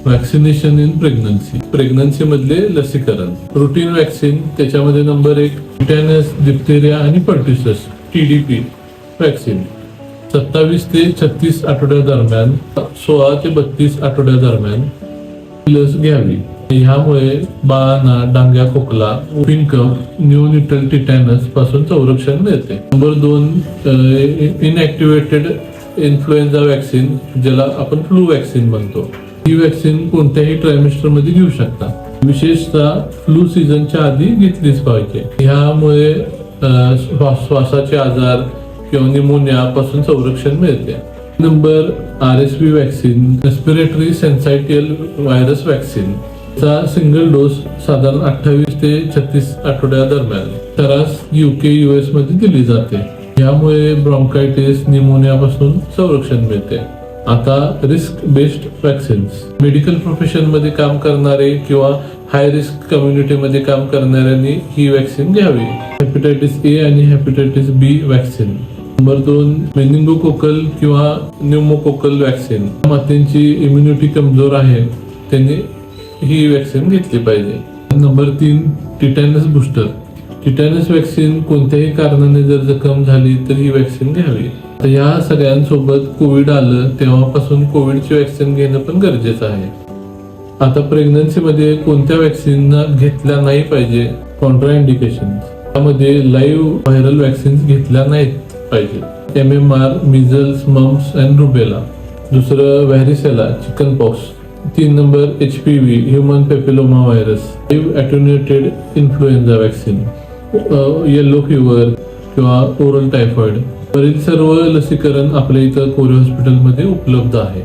Vaccination in pregnancy मधले लसीकरण. Routine vaccine त्याच्यामध्ये नंबर 1 टिटॅनस, डिप्थेरिया आणि पर्ट्युसिस TDP व्हॅक्सिन 27 ते 36 आठवड्या दरम्यान 16 ते 32 आठवड्या दरम्यान लस घ्यावी. ह्यामुळे बाळांना डांग्या खोकला, whooping cough, न्यूनिटल टिटॅनस पासून संरक्षण मिळते. नंबर 2 इनॅक्टिव्हेटेड इन्फ्लुएन्झा व्हॅक्सिन, ज्याला आपण फ्लू व्हॅक्सिन म्हणतो. ही व्हॅक्सिन कोणत्याही ट्रायमेस्टर मध्ये घेऊ शकता. विशेषतः फ्लू सीझनच्या आधी घेतलीच पाहिजे. ह्यामुळे श्वासाचे आजार किंवा निमोनिया पासून संरक्षण मिळते. Number RSV vaccine, respiratory syncytial virus vaccine चा सिंगल डोस साधारण 28 ते 36 आठवड्या दरम्यान सर्रास UK US मध्ये दिली जाते. यामुळे ब्रॉन्कायटिस, निमोनिया पासून संरक्षण मिळते. आता risk based vaccines, medical profession मध्ये काम करणारे किंवा हाय रिस्क कम्युनिटी मध्ये काम करणाऱ्यांनी ही व्हॅक्सिन घ्यावी. हेपॅटायटिस A आणि hepatitis B vaccine. Number 2 meningococcal किंवा न्यूमोकोकल व्हॅक्सिन. मातेची इम्युनिटी कमजोर आहे त्यांनी ही व्हॅक्सिन घेतली पाहिजे. Number 3 tetanus booster. Tetanus vaccine कोणत्याही कारणाने जर जखम झाली तर ही व्हॅक्सिन घ्यावी. तर या सगळ्यांसोबत कोविड आलं तेव्हापासून कोविडची व्हॅक्सिन घेणं पण गरजेचं आहे. आता प्रेग्नन्सी मध्ये कोणत्या व्हॅक्सिन घेतल्या नाही पाहिजे. कॉन्ट्राइंडिकेशन, त्यामध्ये लाईव्ह व्हायरल व्हॅक्सिन घेतल्या नाहीत पाहिजे. MMR, measles, mumps and rubella. दुसरं varicella, chicken pox. 3 number HPV, human papilloma virus. Live attenuated influenza vaccine, yellow fever किंवा ओरल टायफॉइड. वरील सर्व लसीकरण आपल्या इथं कोरे हॉस्पिटलमध्ये उपलब्ध आहे.